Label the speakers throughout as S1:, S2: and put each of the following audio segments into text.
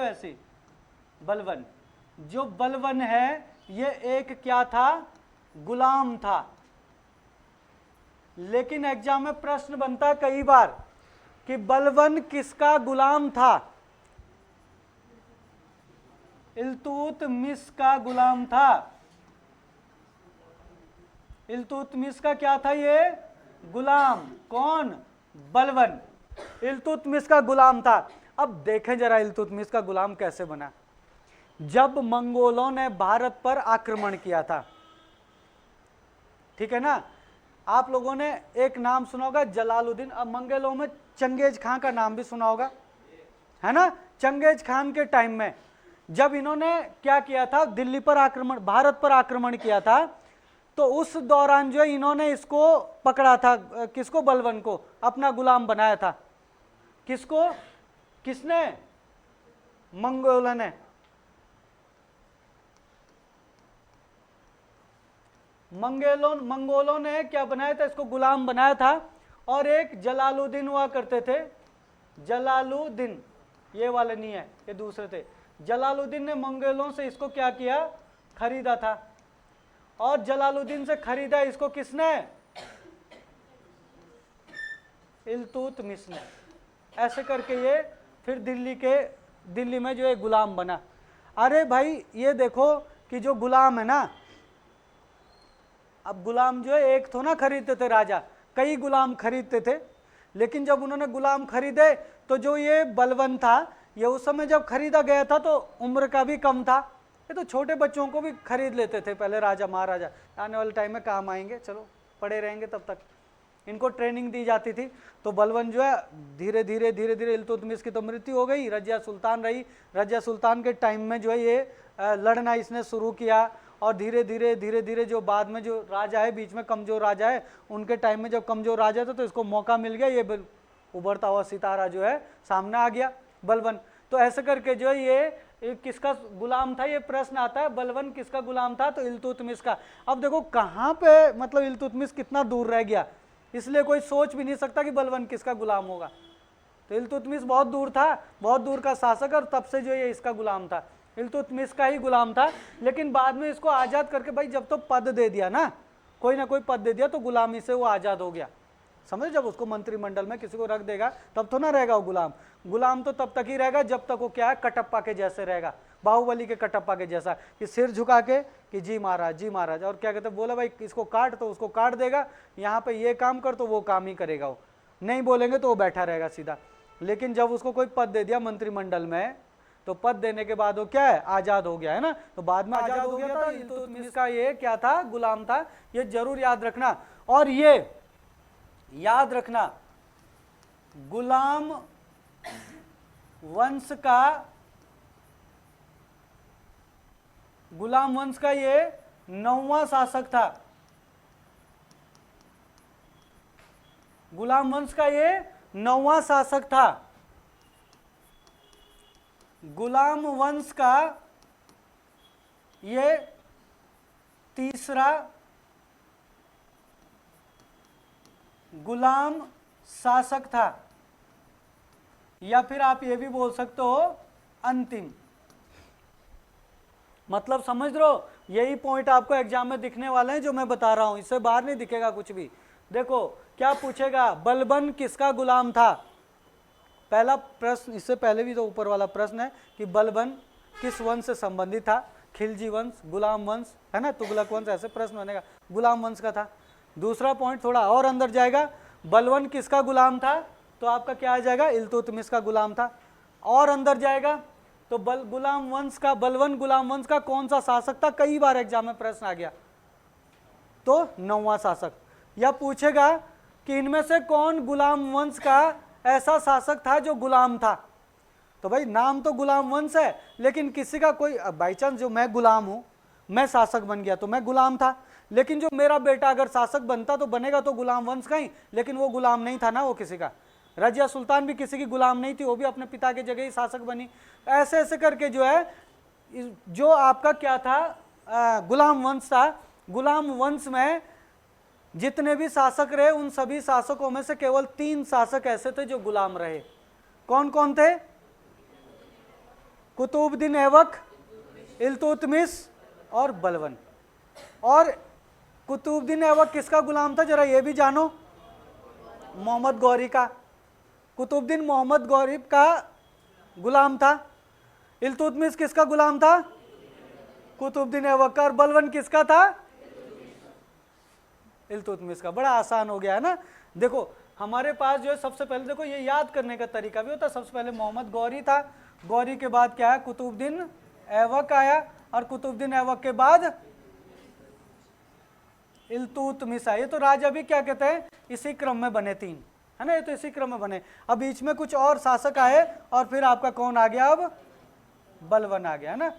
S1: ऐसे, बलवन। जो बलवन है ये एक क्या था, गुलाम था। लेकिन एग्जाम में प्रश्न बनता है कई बार कि बलवन किसका गुलाम था? इल्तुतमिश का गुलाम था। इल्तुतमिश का क्या था ये, गुलाम। कौन? बलवन इल्तुतमिश का गुलाम था। अब देखें जरा इल्तुतमिश का गुलाम कैसे बना। जब मंगोलों ने भारत पर आक्रमण किया था, ठीक है ना, आप लोगों ने एक नाम सुना होगा जलालुद्दीन। अब मंगोलों में चंगेज खान का नाम भी सुना होगा, है ना। चंगेज खान के टाइम में जब इन्होंने क्या किया था, दिल्ली पर आक्रमण, भारत पर आक्रमण किया था, तो उस दौरान जो इन्होंने इसको पकड़ा था, किसको, बलवन को अपना गुलाम बनाया था। किसको, किसने, मंगोलों ने। मंगोलों ने क्या बनाया था, इसको गुलाम बनाया था। और एक जलालुद्दीन हुआ करते थे, जलालुद्दीन, ये वाले नहीं है, ये दूसरे थे। जलालुद्दीन ने मंगोलों से इसको क्या किया, खरीदा था। और जलालुद्दीन से खरीदा इसको किसने, इल्तुतमिश ने। ऐसे करके ये फिर दिल्ली में जो है गुलाम बना। अरे भाई ये देखो कि जो गुलाम है ना, अब गुलाम जो है एक तो ना खरीदते थे राजा, कई गुलाम खरीदते थे। लेकिन जब उन्होंने गुलाम खरीदे तो जो ये बलवन था, ये उस समय जब खरीदा गया था तो उम्र का भी कम था। ये तो छोटे बच्चों को भी खरीद लेते थे पहले राजा महाराजा, आने वाले टाइम में काम आएंगे, चलो पड़े रहेंगे तब तक। इनको ट्रेनिंग दी जाती थी। तो बलवन जो है धीरे धीरे इल्तुतमिश की तो मृत्यु हो गई, रजिया सुल्तान रही। रजिया सुल्तान के टाइम में जो है ये लड़ना इसने शुरू किया। और धीरे धीरे जो बाद में जो राजा है, बीच में कमजोर राजा है, उनके टाइम में जब कमजोर राजा था तो इसको मौका मिल गया, ये उभरता हुआ सितारा जो है सामने आ गया, बलवन। तो ऐसे करके जो है ये किसका गुलाम था, ये प्रश्न आता है, बलवन किसका गुलाम था, तो इल्तुतमिश का। अब देखो कहाँ पे मतलब इल्तुतमिश कितना दूर रह गया, इसलिए कोई सोच भी नहीं सकता कि बलवन किसका गुलाम होगा। तो इल्तुतमिश बहुत दूर था, बहुत दूर का शासक, और तब से जो ये इसका गुलाम था, इल्तुतमिश का ही गुलाम था। लेकिन बाद में इसको आज़ाद करके, भाई जब तो पद दे दिया ना कोई पद दे दिया, तो गुलामी से वो आज़ाद हो गया। समझे, जब उसको मंत्रिमंडल में किसी को रख देगा तब तो ना रहेगा वो गुलाम। गुलाम तो तब तक ही रहेगा जब तक वो क्या है, कटप्पा के जैसे रहेगा, बाहुबली के कटप्पा के जैसा, कि सिर झुका के कि जी महाराज जी महाराज। और क्या कहते, बोला भाई इसको काट तो उसको काट देगा, यहाँ पे ये काम कर तो वो काम ही करेगा, वो नहीं बोलेंगे तो वो बैठा रहेगा सीधा। लेकिन जब उसको कोई पद दे दिया मंत्रिमंडल में, तो पद देने के बाद वो क्या है, आजाद हो गया, है ना। तो बाद में आजाद हो गया था। इल्तुतमिश का ये क्या था, गुलाम था, ये जरूर याद रखना। और ये याद रखना, गुलाम वंश का ये 9वां शासक था। गुलाम वंश का ये 9वां शासक था। गुलाम वंश का ये तीसरा गुलाम शासक था, या फिर आप ये भी बोल सकते हो अंतिम। मतलब समझ रहे हो, यही पॉइंट आपको एग्जाम में दिखने वाले हैं जो मैं बता रहा हूं, इससे बाहर नहीं दिखेगा कुछ भी। देखो क्या पूछेगा, बलबन किसका गुलाम था। पहला प्रश्न, इससे पहले भी तो ऊपर वाला प्रश्न है कि बलबन किस वंश से संबंधित था, खिलजी वंश, गुलाम वंश, है ना, तुगलक वंश, ऐसे प्रश्न बनेगा, गुलाम वंश का था। दूसरा पॉइंट थोड़ा और अंदर जाएगा, बलवन किसका गुलाम था, तो आपका क्या आ जाएगा, इल्तुतमिश का गुलाम था। और अंदर जाएगा तो गुलाम वंश का, बलवन गुलाम वंश का कौन सा शासक था, कई बार एग्जाम में प्रश्न आ गया, तो 9वां शासक। या पूछेगा कि इनमें से कौन गुलाम वंश का ऐसा शासक था जो गुलाम था, तो भाई नाम तो गुलाम वंश है, लेकिन किसी का कोई बाई चांस, जो मैं गुलाम हूं, मैं शासक बन गया तो मैं गुलाम था, लेकिन जो मेरा बेटा अगर शासक बनता तो बनेगा तो गुलाम वंश का ही, लेकिन वो गुलाम नहीं था ना, वो किसी का। रजिया सुल्तान भी किसी की गुलाम नहीं थी, वो भी अपने पिता के जगह ही शासक बनी। ऐसे ऐसे करके जो है, जो आपका क्या था, गुलाम वंश था। गुलाम वंश में जितने भी शासक रहे, उन सभी शासकों में से केवल 3 शासक ऐसे थे जो गुलाम रहे। कौन कौन थे, कुतुबुद्दीन ऐबक, इल्तुतमिश और बलबन। और कुतुबुद्दीन ऐबक किसका गुलाम था जरा ये भी जानो, मोहम्मद गौरी का। कुतुबुद्दीन मोहम्मद गौरी का गुलाम था। इल्तुतमिश किसका गुलाम था, कुतुबुद्दीन ऐबक का। और बलबन किसका था, इल्तुतमिश का। बड़ा आसान हो गया है ना। देखो हमारे पास जो है सबसे पहले देखो ये याद करने का तरीका भी होता है। सबसे पहले मोहम्मद गौरी था, गौरी के बाद क्या है, कुतुबुद्दीन ऐबक आया, और कुतुबुद्दीन ऐबक के बाद इल्तुतमिश आया। ये तो राजा भी क्या कहते हैं इसी क्रम में बने तीन, है ना, ये तो इसी क्रम में बने। अब बीच में कुछ और शासक आए और फिर आपका कौन आ गया, अब बलबन आ गया, है ना।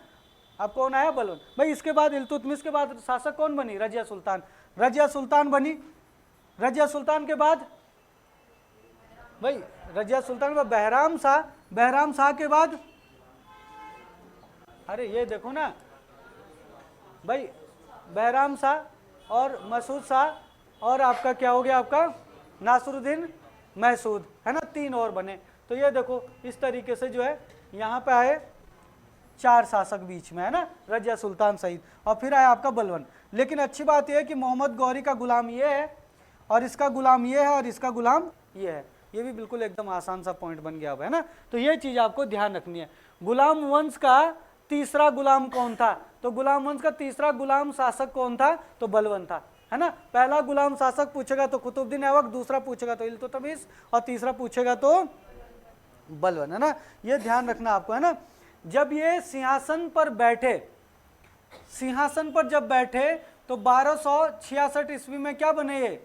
S1: अब कौन आया, बलबन। भाई इसके बाद इल्तुतमिश के बाद शासक कौन बनी, रजिया सुल्तान। रजिया सुल्तान बनी। रजिया सुल्तान के बाद भाई रजिया सुल्तान के बाद बहराम शाह। बहराम शाह के बाद अरे ये देखो ना भाई, बहराम शाह और मसूद शाह और आपका क्या हो गया, आपका नासरुद्दीन महसूद, है ना, तीन और बने। तो ये देखो इस तरीके से जो है यहाँ पे आए चार शासक बीच में, है ना, रजिया सुल्तान सहित। और फिर आया आपका बलबन। लेकिन अच्छी बात यह है कि मोहम्मद गौरी का गुलाम ये है और इसका गुलाम ये है और इसका गुलाम ये है। ये भी बिल्कुल एकदम आसान सा पॉइंट बन गया अब, है ना। तो ये चीज आपको ध्यान रखनी है। गुलाम वंश का तीसरा गुलाम कौन था, तो गुलाम वंश का तीसरा गुलाम शासक कौन था, तो बलबन था, है ना। पहला गुलाम शासक पूछेगा तो कुतुबुद्दीन ऐबक, दूसरा पूछेगा तो इल्तुतमिश और तीसरा पूछेगा तो बलबन, है ना। ये ध्यान रखना आपको, है ना। जब ये सिंहासन पर बैठे, सिंहासन पर जब बैठे तो 1266 ईस्वी में क्या बने, ये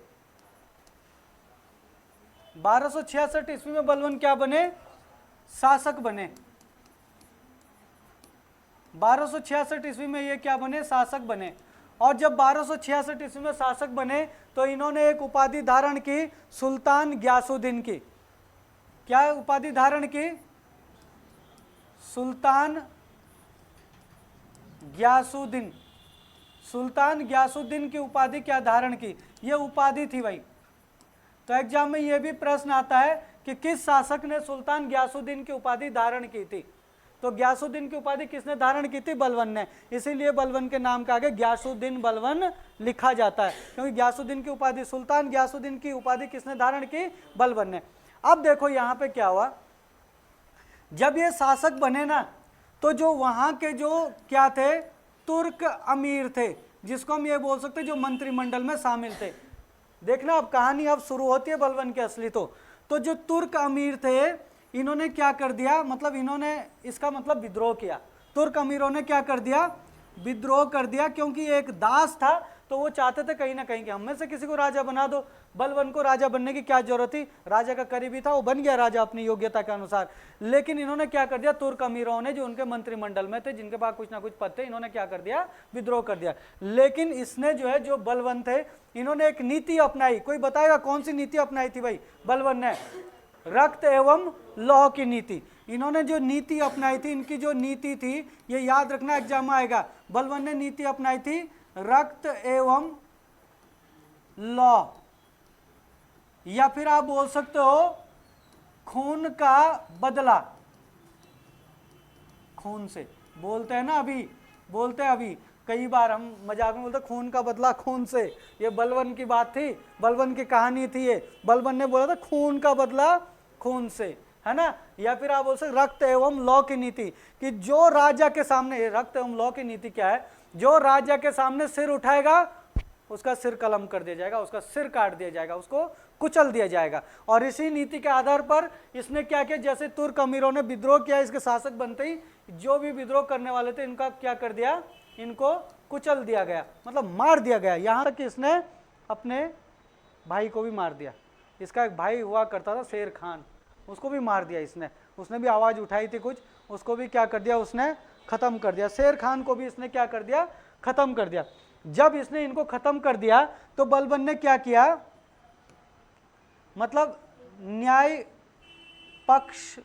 S1: 1266 ईस्वी में बलबन क्या बने, शासक बने। 1266 ईस्वी में ये क्या बने, शासक बने। और जब 1266 ईस्वी में शासक बने तो इन्होंने एक उपाधि धारण की, सुल्तान ग्यासुद्दीन की। क्या उपाधि धारण की, सुल्तान ग्यासुद्दीन। सुल्तान ग्यासुद्दीन की उपाधि क्या धारण की, ये उपाधि थी भाई। तो एग्जाम में ये भी प्रश्न आता है कि किस शासक ने सुल्तान ग्यासुद्दीन की उपाधि धारण की थी। तो ग्यासुद्दीन की उपाधि किसने धारण की थी, बलबन ने। इसीलिए बलबन के नाम के आगे ग्यासुद्दीन बलबन लिखा जाता है, क्योंकि ग्यासुद्दीन की उपाधि, सुल्तान ग्यासुद्दीन की उपाधि किसने धारण की, बलबन ने। अब देखो यहाँ पे क्या हुआ, जब ये शासक बने ना तो जो वहाँ के जो क्या थे, तुर्क अमीर थे, जिसको हम ये बोल सकते जो मंत्रिमंडल में शामिल थे। देखना अब कहानी अब शुरू होती है बलबन की असली। तो जो तुर्क अमीर थे इन्होंने क्या कर दिया, मतलब इन्होंने इसका मतलब विद्रोह किया। तुर्क अमीरों ने क्या कर दिया, विद्रोह कर दिया, क्योंकि एक दास था तो वो चाहते थे कहीं ना कहीं कि हम में से किसी को राजा बना दो। बलबन को राजा बनने की क्या जरूरत थी, राजा का करीबी था, वो बन गया राजा अपनी योग्यता के अनुसार। लेकिन इन्होंने क्या कर दिया, तुर्क अमीरों ने जो उनके मंत्रिमंडल में थे, जिनके पास कुछ ना कुछ पद थे, इन्होंने क्या कर दिया, विद्रोह कर दिया। लेकिन इसने जो है, जो बलबन थे, इन्होंने एक नीति अपनाई। कोई बताएगा कौन सी नीति अपनाई थी भाई बलबन ने, रक्त एवं लौह की नीति। इन्होंने जो नीति अपनाई थी, इनकी जो नीति थी, ये याद रखना एग्जाम में आएगा। बलबन ने नीति अपनाई थी रक्त एवं लौह, या फिर आप बोल सकते हो खून का बदला। खून से बोलते हैं ना, अभी बोलते हैं, अभी कई बार हम मजाक में बोलते हैं खून का बदला खून से। ये बलबन की बात थी, बलबन की कहानी थी ये। बलबन ने बोला था खून का बदला खून से, है ना। या फिर आप बोल सकते रक्त एवं लौ की नीति, कि जो राजा के सामने, रक्त एवं लौ की नीति क्या है, जो राजा के सामने सिर उठाएगा उसका सिर कलम कर दिया जाएगा, उसका सिर काट दिया जाएगा, उसको कुचल दिया जाएगा। और इसी नीति के आधार पर इसने क्या किया, जैसे तुर्क अमीरों ने विद्रोह किया, इसके शासक बनते ही जो भी विद्रोह करने वाले थे इनका क्या कर दिया, इनको कुचल दिया गया, मतलब मार दिया गया। यहाँ तक कि इसने अपने भाई को भी मार दिया। इसका एक भाई हुआ करता था शेर खान, उसको भी मार दिया इसने। उसने भी आवाज़ उठाई थी कुछ, उसको भी क्या कर दिया, उसने ख़त्म कर दिया। शेर खान को भी इसने क्या कर दिया, ख़त्म कर दिया। जब इसने इनको ख़त्म कर दिया तो बलबन ने क्या किया, मतलब न्याय पक्ष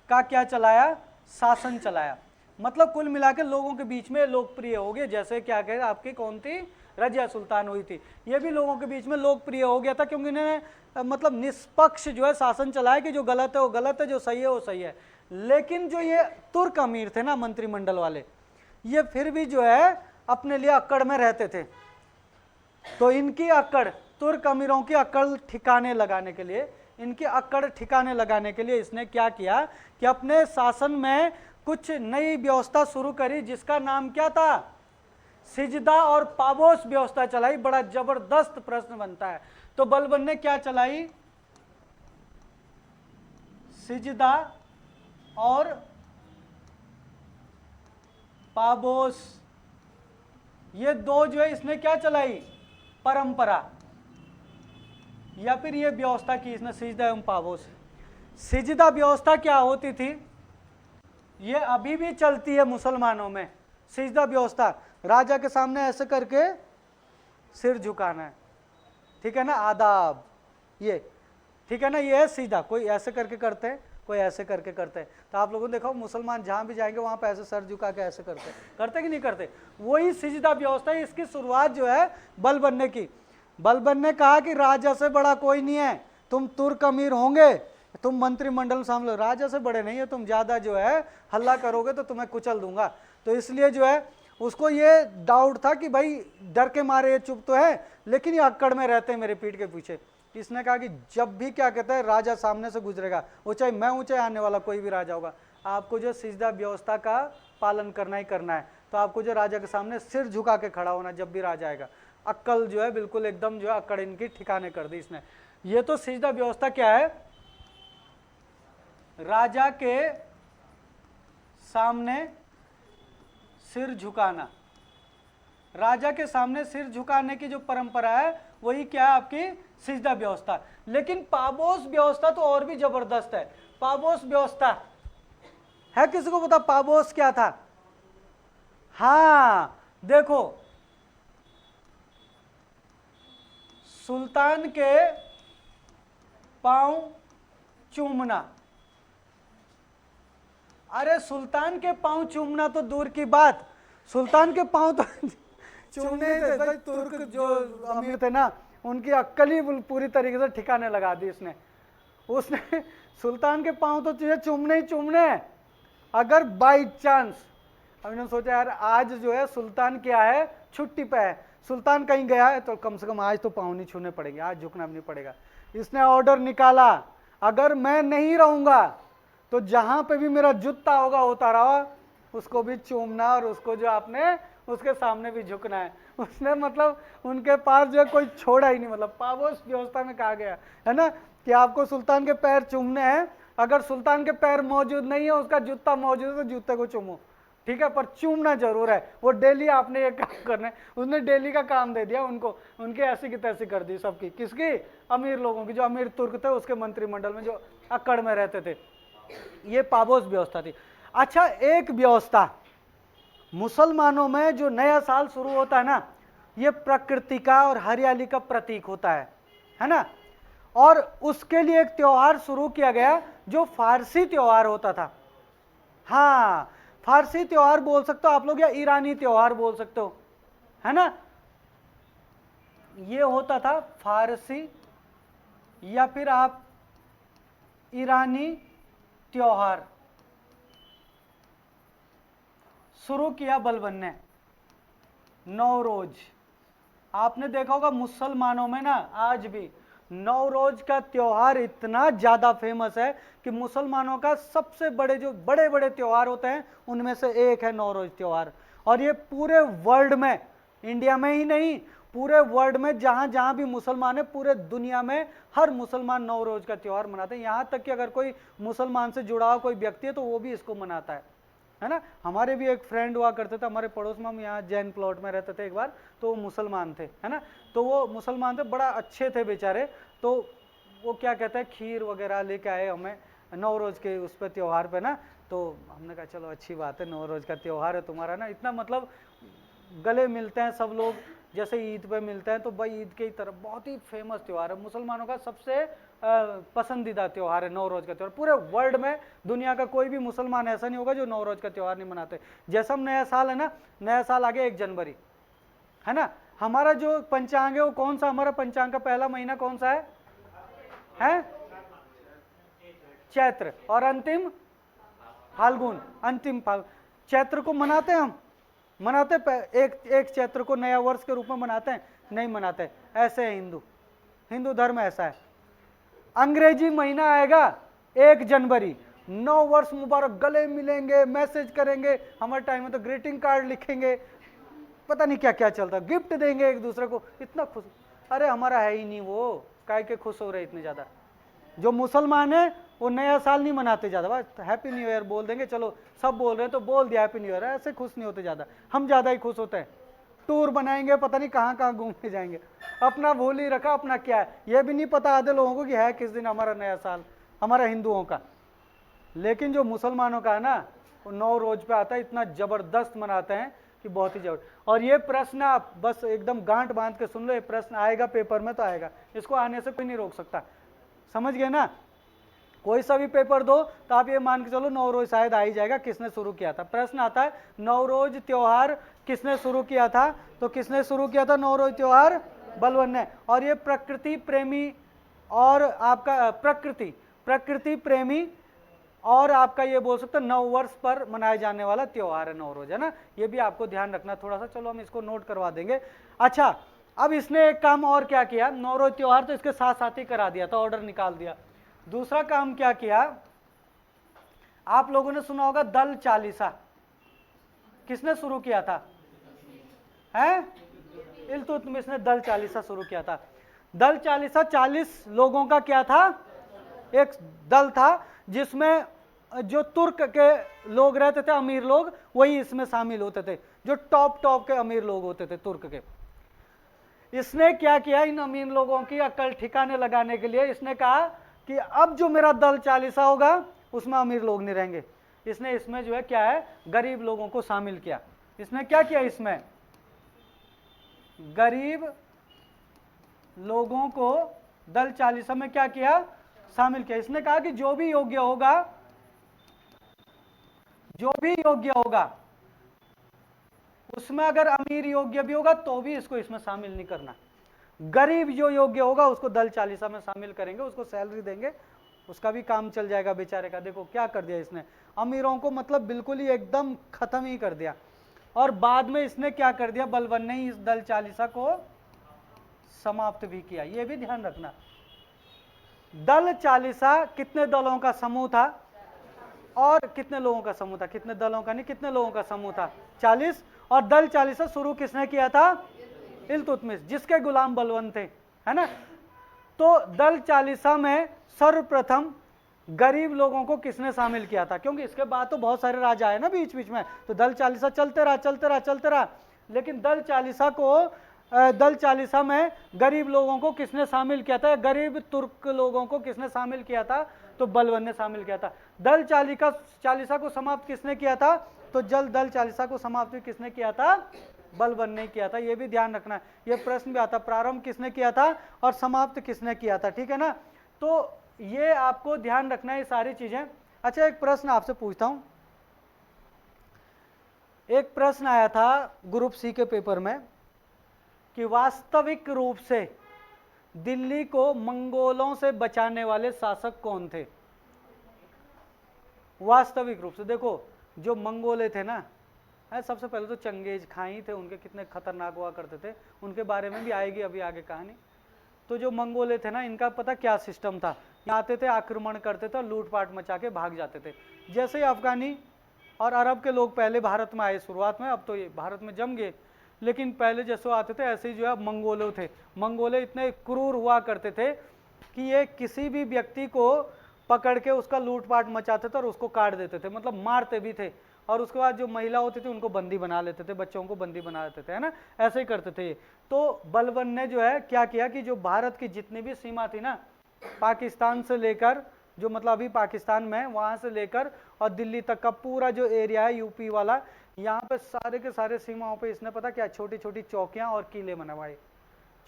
S1: का क्या चलाया, शासन चलाया। मतलब कुल मिलाकर लोगों के बीच में लोकप्रिय हो गए। जैसे क्या कहे, आपकी कौन थी, रजिया सुल्तान हुई थी, ये भी लोगों के बीच में लोकप्रिय हो गया था, क्योंकि इन्होंने मतलब निष्पक्ष जो है शासन चलाया, कि जो गलत है वो गलत है, जो सही है वो सही है। लेकिन जो ये तुर्क अमीर थे ना मंत्रिमंडल वाले, ये फिर भी जो है अपने लिए अक्कड़ में रहते थे। तो इनकी अक्कड़, तुर्क अमीरों की अक्कड़ ठिकाने लगाने के लिए, इनकी अक्कड़ ठिकाने लगाने के लिए इसने क्या किया कि अपने शासन में कुछ नई व्यवस्था शुरू करी, जिसका नाम क्या था? सिजदा और पाबोस व्यवस्था चलाई। बड़ा जबरदस्त प्रश्न बनता है। तो बलबन ने क्या चलाई? सिजदा और पाबोस, ये दो जो है इसने क्या चलाई? परंपरा, या फिर ये व्यवस्था की इसने, सिजदा एवं पाबोस। सिजदा व्यवस्था क्या होती थी? ये अभी भी चलती है मुसलमानों में। सिजदा व्यवस्था, राजा के सामने ऐसे करके सिर झुकाना है, ठीक है ना, आदाब, ये ठीक है ना, ये है सिजदा। कोई ऐसे करके करते हैं, कोई ऐसे करके करते हैं। तो आप लोगों ने देखो मुसलमान जहां भी जाएंगे वहां पे ऐसे सर झुका के ऐसे करते कि नहीं करते? वही सिजदा व्यवस्था है। इसकी शुरुआत जो है बलबन ने की। बलबन ने कहा कि राजा से बड़ा कोई नहीं है, तुम तुर्क अमीर होंगे, तुम मंत्रिमंडल में शामिल हो, राजा से बड़े नहीं है, तुम ज्यादा जो है हल्ला करोगे तो तुम्हें कुचल दूंगा। तो इसलिए जो है उसको ये डाउट था कि भाई डर के मारे ये चुप तो है, लेकिन ये अक्कड़ में रहते हैं मेरे पीठ के पीछे। इसने कहा कि जब भी क्या कहता है राजा सामने से गुजरेगा, वो चाहे मैं हूं चाहे आने वाला कोई भी राजा होगा, आपको जो सिजदा व्यवस्था का पालन करना ही करना है। तो आपको जो राजा के सामने सिर झुका के खड़ा होना जब भी राजा आएगा। अक्कल जो है बिल्कुल एकदम जो है अक्कड़ इनकी ठिकाने कर दी इसने। ये तो सिजदा व्यवस्था क्या है? राजा के सामने सिर झुकाना। राजा के सामने सिर झुकाने की जो परंपरा है वही क्या है? आपकी सिजदा व्यवस्था। लेकिन पाबोस व्यवस्था तो और भी जबरदस्त है। पाबोस व्यवस्था है, किसी को पता पाबोस क्या था? हाँ देखो, सुल्तान के पांव चूमना। अरे सुल्तान के पांव चूमना तो दूर की बात, सुल्तान के पांव तो चूमने थे भाई। तुर्क जो अमीर थे ना, उनकी अक्ल ही पूरी तरीके से ठिकाने लगा दी इसने। उसने सुल्तान के पांव तो तुझे चूमने ही चूमने हैं। अगर बाई चांस, अब इन्होंने सोचा यार आज जो है सुल्तान क्या है, छुट्टी पे है, सुल्तान कहीं गया है तो कम से कम आज तो पांव नहीं छूने पड़ेंगे, आज झुकना भी नहीं पड़ेगा। इसने ऑर्डर निकाला, अगर मैं नहीं रहूंगा तो जहां पे भी मेरा जूता होगा उतारा हुआ, उसको भी चूमना और उसको जो आपने उसके सामने भी झुकना है। उसने मतलब उनके पास जो है कोई छोड़ा ही नहीं। मतलब पाबोस व्यवस्था में कहा गया है ना कि आपको सुल्तान के पैर चूमने हैं। अगर सुल्तान के पैर मौजूद नहीं है, उसका जूता मौजूद है तो जूते को चूमो, ठीक है, पर चूमना जरूर है। वो डेली आपने ये काम करना है। उसने डेली का काम दे दिया उनको, उनके ऐसी की तैसी कर दी सबकी। किसकी? अमीर लोगों की, जो अमीर तुर्क थे उसके मंत्रिमंडल में जो अक्कड़ में रहते थे। ये पाबोस व्यवस्था थी। अच्छा, एक व्यवस्था मुसलमानों में जो नया साल शुरू होता है ना, ये प्रकृति का और हरियाली का प्रतीक होता है ना। और उसके लिए एक त्योहार शुरू किया गया जो फारसी त्योहार होता था। हाँ, फारसी त्योहार बोल सकते हो आप लोग, या ईरानी त्योहार बोल सकते हो, है ना। ये होता था फारसी या फिर आप ईरानी त्योहार। शुरू किया बलबन ने नौरोज। आपने देखा होगा मुसलमानों में ना आज भी नौरोज का त्योहार इतना ज्यादा फेमस है कि मुसलमानों का सबसे बड़े जो बड़े बड़े त्योहार होते हैं उनमें से एक है नौरोज त्योहार। और ये पूरे वर्ल्ड में, इंडिया में ही नहीं, पूरे वर्ल्ड में जहां जहां भी मुसलमान है, पूरे दुनिया में हर मुसलमान नौरोज का त्योहार मनाते हैं। यहां तक कि अगर कोई मुसलमान से जुड़ा हुआ कोई व्यक्ति है तो वो भी इसको मनाता है ना। हमारे भी एक फ्रेंड हुआ करते थे हमारे पड़ोस में, हम यहाँ जैन प्लॉट में रहते थे एक बार, तो वो मुसलमान थे, है ना। तो वो मुसलमान थे, बड़ा अच्छे थे बेचारे। तो वो क्या कहते हैं, खीर वगैरह लेके आए हमें नौरोज के उस पर त्योहार पे ना। तो हमने कहा चलो अच्छी बात है, नौरोज का त्योहार है तुम्हारा ना, इतना मतलब गले मिलते हैं सब लोग जैसे ईद पे मिलते हैं। तो भाई ईद के तरफ बहुत ही फेमस त्योहार है, मुसलमानों का सबसे पसंदीदा त्योहार है नौरोज का त्योहार। पूरे वर्ल्ड में दुनिया का कोई भी मुसलमान ऐसा नहीं होगा जो नौरोज का त्योहार नहीं मनाते। जैसा हम नया साल है ना, नया साल आगे 1 जनवरी है ना। हमारा जो पंचांग है वो कौन सा, हमारा पंचांग का पहला महीना कौन सा है? चैत्र। और अंतिम फाल्गुन, अंतिम फाल्गुन, चैत्र को मनाते हैं हम, मनाते एक चैत्र को नया वर्ष के रूप में मनाते हैं? नहीं मनाते। ऐसे है हिंदू धर्म ऐसा है। अंग्रेजी महीना आएगा 1 जनवरी, 9 वर्ष मुबारक, गले मिलेंगे, मैसेज करेंगे, हमारे टाइम में तो ग्रीटिंग कार्ड लिखेंगे, पता नहीं क्या क्या चलता, गिफ्ट देंगे एक दूसरे को, इतना खुश। अरे हमारा है ही नहीं वो, काय के खुश हो रहे इतने ज्यादा। जो मुसलमान है वो नया साल नहीं मनाते ज्यादा, बस हैप्पी न्यू ईयर बोल देंगे, चलो सब बोल रहे हैं तो बोल दिया हैप्पी न्यू ईयर, ऐसे खुश नहीं होते ज्यादा, हम ज्यादा ही खुश होते हैं। टूर बनाएंगे, पता नहीं कहाँ कहाँ घूमने जाएंगे, अपना भूल ही रखा अपना क्या है, ये भी नहीं पता आधे लोगों को कि है किस दिन हमारा नया साल, हमारा हिंदुओं का। लेकिन जो मुसलमानों का है ना, वो 9 रोज पे आता है, इतना जबरदस्त मनाते हैं कि बहुत ही जबरदस्त। और ये प्रश्न आप बस एकदम गांठ बांध के सुन लो, ये प्रश्न आएगा पेपर में तो आएगा, इसको आने से कोई नहीं रोक सकता, समझ गए ना। कोई सा भी पेपर दो तो आप ये मान के चलो नवरोज शायद आ ही जाएगा, किसने शुरू किया था। प्रश्न आता है नवरोज त्योहार किसने शुरू किया था, तो किसने शुरू किया था नवरोज त्योहार? बलबन ने। और ये प्रकृति प्रेमी और आपका प्रकृति प्रेमी और आपका ये बोल सकते 9 वर्ष पर मनाए जाने वाला त्योहार है नवरोज, है ना, ये भी आपको ध्यान रखना थोड़ा सा। चलो हम इसको नोट करवा देंगे। अच्छा, अब इसने एक काम और क्या किया, नवरोज त्योहार तो इसके साथ साथ ही करा दिया था, ऑर्डर निकाल दिया। दूसरा काम क्या किया, आप लोगों ने सुना होगा दल चालीसा, किसने शुरू किया था? हैं? इल्तुतमिश ने दल चालीसा शुरू किया था। दल चालीसा 40 लोगों का क्या था, एक दल था जिसमें जो तुर्क के लोग रहते थे, अमीर लोग, वही इसमें शामिल होते थे, जो टॉप के अमीर लोग होते थे तुर्क के। इसने क्या किया, इन अमीर लोगों की अक्ल ठिकाने लगाने के लिए इसने कहा कि अब जो मेरा दल चालीसा होगा उसमें अमीर लोग नहीं रहेंगे। इसने इसमें जो है क्या है, गरीब लोगों को शामिल किया। इसने क्या किया, इसमें गरीब लोगों को दल चालीसा में क्या किया, शामिल किया। इसने कहा कि जो भी योग्य होगा उसमें अगर अमीर योग्य भी होगा तो भी इसको इसमें शामिल नहीं करना, गरीब जो योग्य होगा उसको दल चालीसा में शामिल करेंगे, उसको सैलरी देंगे, उसका भी काम चल जाएगा बेचारे का। देखो क्या कर दिया इसने, अमीरों को मतलब बिल्कुल ही एकदम खत्म ही कर दिया। और बाद में इसने क्या कर दिया, बलबन ने इस दल चालीसा को समाप्त भी किया, ये भी ध्यान रखना। दल चालीसा कितने दलों का समूह था और कितने लोगों का समूह था, कितने दलों का नहीं, कितने लोगों का समूह था, 40। और दल चालीसा शुरू किसने किया था, इल्तुतमिश, जिसके गुलाम बलबन थे, है ना। तो दल चालीसा में सर्वप्रथम गरीब लोगों को किसने शामिल किया था, क्योंकि इसके बाद तो बहुत सारे राजा आए ना बीच बीच में, तो दल चालीसा चलते रहा, लेकिन दल चालीसा में गरीब लोगों को किसने शामिल किया था, गरीब तुर्क लोगों को किसने शामिल किया था, तो बलबन ने शामिल किया था। दल चालीसा को समाप्त किसने किया था, तो दल चालीसा को समाप्त भी किसने किया था, बलबन ने किया था। ये भी ध्यान रखना है, ये प्रश्न भी आता, प्रारंभ किसने किया था और समाप्त किसने किया था, ठीक है ना। तो ये आपको ध्यान रखना है ये सारी चीजें। अच्छा, एक प्रश्न आपसे पूछता हूं, एक प्रश्न आया था ग्रुप सी के पेपर में कि वास्तविक रूप से दिल्ली को मंगोलों से बचाने वाले शासक कौन थे। वास्तविक रूप से देखो, जो मंगोले थे ना, सबसे पहले तो चंगेज खां ही थे, उनके कितने खतरनाक हुआ करते थे, उनके बारे में भी आएगी अभी आगे कहानी। तो जो मंगोले थे ना, इनका पता क्या सिस्टम था, यहाँ आते थे, आक्रमण करते थे, लूटपाट मचा के भाग जाते थे। जैसे ही अफगानी और अरब के लोग पहले भारत में आए शुरुआत में, अब तो ये भारत में जम गए, लेकिन पहले जैसे आते थे ऐसे ही जो है मंगोले थे। मंगोले इतने क्रूर हुआ करते थे कि ये किसी भी व्यक्ति को पकड़ के उसका लूटपाट मचाते थे और उसको काट देते थे, मतलब मारते भी थे। और उसके बाद जो महिला होती थी उनको बंदी बना लेते थे, बच्चों को बंदी बना लेते थे, है ना, ऐसे ही करते थे। तो बलबन ने जो है क्या किया कि जो भारत की जितनी भी सीमा थी ना, पाकिस्तान से लेकर, जो मतलब अभी पाकिस्तान में, वहां से लेकर और दिल्ली तक का पूरा जो एरिया है यूपी वाला, यहाँ पे सारे के सारे सीमाओं पे इसने पता क्या, छोटी छोटी चौकियां और किले बनवाए,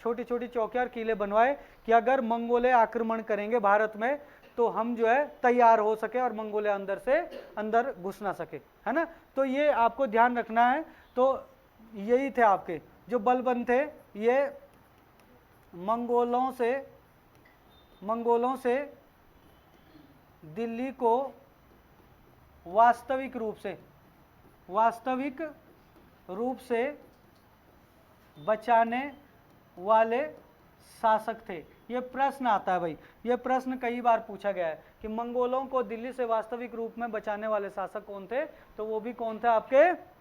S1: छोटी छोटी चौकियां और किले बनवाए कि अगर मंगोले आक्रमण करेंगे भारत में तो हम जो है तैयार हो सके और मंगोले अंदर से अंदर घुस ना सके, है ना। तो ये आपको ध्यान रखना है। तो यही थे आपके जो बलबन थे, ये मंगोलों से दिल्ली को वास्तविक रूप से बचाने वाले शासक थे। ये प्रश्न आता है भाई, ये प्रश्न कई बार पूछा गया है कि मंगोलों को दिल्ली से वास्तविक रूप में बचाने वाले शासक कौन थे, तो वो भी कौन थे, आपके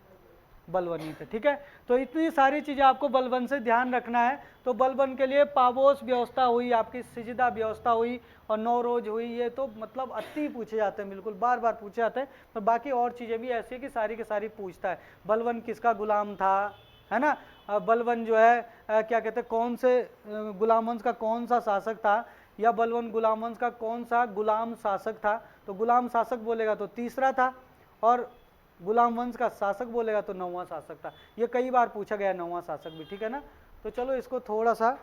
S1: बलबन थे। ठीक है, तो इतनी सारी चीजें आपको बलबन से ध्यान रखना है। तो बलबन के लिए पाबोस व्यवस्था हुई, आपकी सिजदा व्यवस्था हुई और नौरोज हुई। ये तो मतलब अति पूछे जाते हैं, बिल्कुल बार बार पूछे जाते हैं। तो बाकी और चीजें भी ऐसी है कि सारी की सारी पूछता है। बलबन किसका गुलाम था, है ना, बलबन जो है क्या कहते हैं, कौन से गुलाम वंश का कौन सा शासक था, या बलबन गुलाम वंश का कौन सा गुलाम शासक था। तो गुलाम शासक बोलेगा तो तीसरा था, और गुलाम वंश का शासक बोलेगा तो 9वां शासक था। ये कई बार पूछा गया 9वां शासक भी। ठीक है ना, तो चलो इसको थोड़ा सा